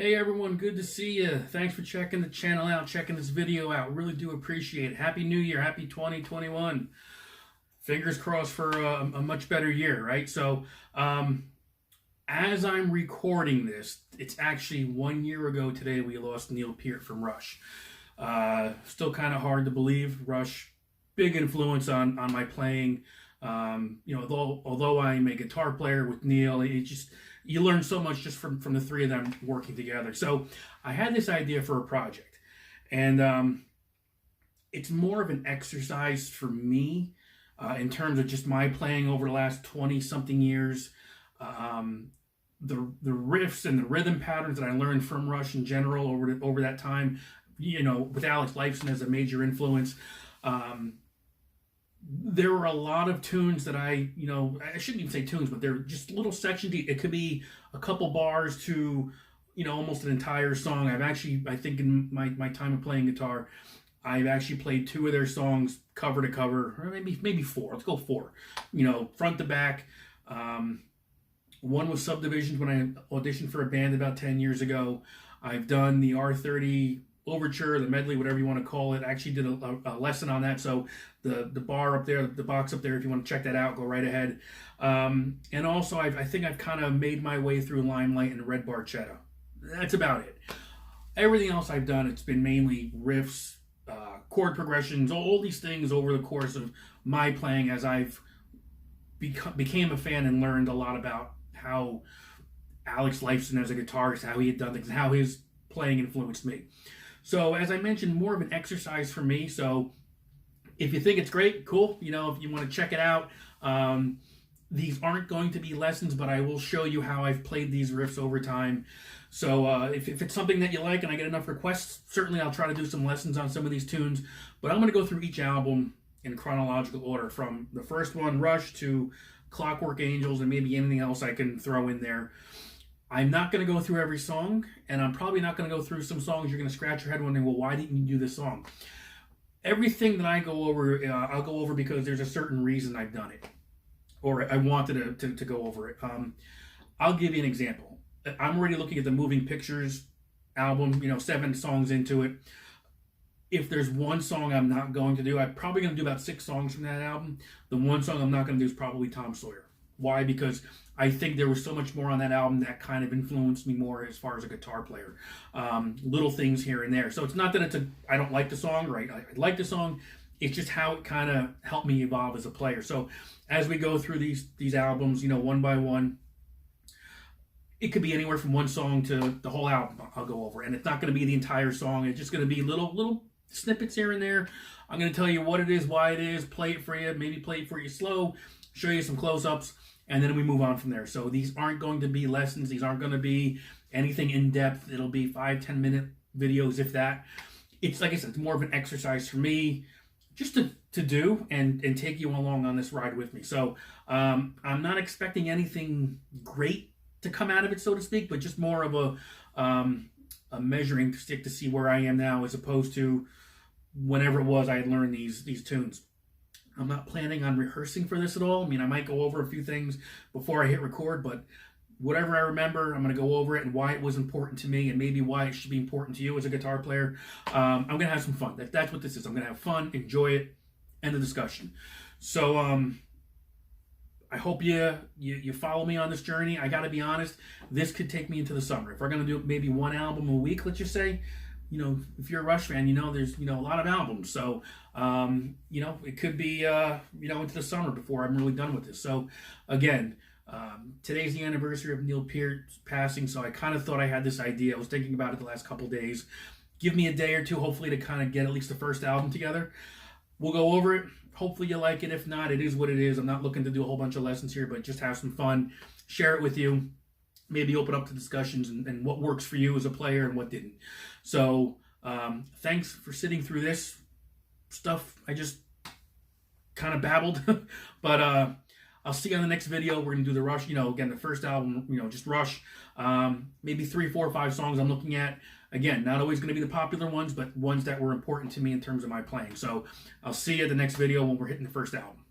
Hey everyone, good to see you. Thanks for checking the channel out, checking this video out. Really do appreciate it. Happy New Year, happy 2021. Fingers crossed for a much better year, right? So, as I'm recording this, it's actually 1 year ago today we lost Neil Peart from Rush. Still kind of hard to believe. Rush, big influence on my playing. Although I'm a guitar player with Neil, you learn so much just from the three of them working together. So I had this idea for a project, and it's more of an exercise for me in terms of just my playing over the last 20-something years. The riffs and the rhythm patterns that I learned from Rush in general over that time, with Alex Lifeson as a major influence. There were a lot of tunes that I shouldn't even say tunes, but they're just little sections. It could be a couple bars to, almost an entire song. I think in my time of playing guitar, I've actually played two of their songs cover to cover, or maybe four. Let's go four. Front to back. One was Subdivisions when I auditioned for a band about 10 years ago. I've done the R30 Overture, the medley, whatever you want to call it. I actually did a lesson on that, so the bar up there, the box up there, if you want to check that out, go right ahead. And also, I think I've kind of made my way through Limelight and Red Barchetta. That's about it. Everything else I've done, it's been mainly riffs, chord progressions, all these things over the course of my playing as I've became a fan and learned a lot about how Alex Lifeson as a guitarist, how he had done things, and how his playing influenced me. So, as I mentioned, more of an exercise for me. So, if you think it's great, cool. If you want to check it out, these aren't going to be lessons, but I will show you how I've played these riffs over time. So, if it's something that you like and I get enough requests, certainly I'll try to do some lessons on some of these tunes. But I'm going to go through each album in chronological order, from the first one, Rush, to Clockwork Angels, and maybe anything else I can throw in there. I'm not going to go through every song, and I'm probably not going to go through some songs you're going to scratch your head wondering, well, why didn't you do this song? Everything that I go over, I'll go over because there's a certain reason I've done it, or I wanted to go over it. I'll give you an example. I'm already looking at the Moving Pictures album, 7 songs into it. If there's one song I'm not going to do, I'm probably going to do about 6 songs from that album. The one song I'm not going to do is probably Tom Sawyer. Why? Because I think there was so much more on that album that kind of influenced me more as far as a guitar player. Little things here and there. So it's not that I don't like the song, right? I like the song. It's just how it kind of helped me evolve as a player. So as we go through these albums, one by one, it could be anywhere from one song to the whole album I'll go over. And it's not going to be the entire song. It's just going to be little snippets here and there. I'm going to tell you what it is, why it is, play it for you, maybe play it for you slow, show you some close-ups, and then we move on from there. So these aren't going to be lessons. These aren't going to be anything in-depth. It'll be 5-10 minute videos, if that. It's, like I said, it's more of an exercise for me just to do and take you along on this ride with me. So I'm not expecting anything great to come out of it, so to speak, but just more of a measuring stick to see where I am now, as opposed to whenever it was I had learned these tunes. I'm not planning on rehearsing for this at all. I might go over a few things before I hit record, but whatever I remember, I'm going to go over it and why it was important to me, and maybe why it should be important to you as a guitar player. I'm going to have some fun. That's what this is. I'm going to have fun, enjoy it, end the discussion. So I hope you follow me on this journey. I got to be honest, this could take me into the summer. If we're going to do maybe one album a week, let's just say, if you're a Rush fan, there's, a lot of albums. So, it could be, into the summer before I'm really done with this. So, again, today's the anniversary of Neil Peart's passing, so I kind of thought I had this idea. I was thinking about it the last couple days. Give me a day or two, hopefully, to kind of get at least the first album together. We'll go over it. Hopefully you like it. If not, it is what it is. I'm not looking to do a whole bunch of lessons here, but just have some fun. Share it with you. Maybe open up to discussions and what works for you as a player and what didn't. So thanks for sitting through this stuff. I just kind of babbled, but I'll see you on the next video. We're going to do the Rush, again, the first album, just Rush. Maybe 3, 4, 5 songs I'm looking at. Again, not always going to be the popular ones, but ones that were important to me in terms of my playing. So I'll see you at the next video when we're hitting the first album.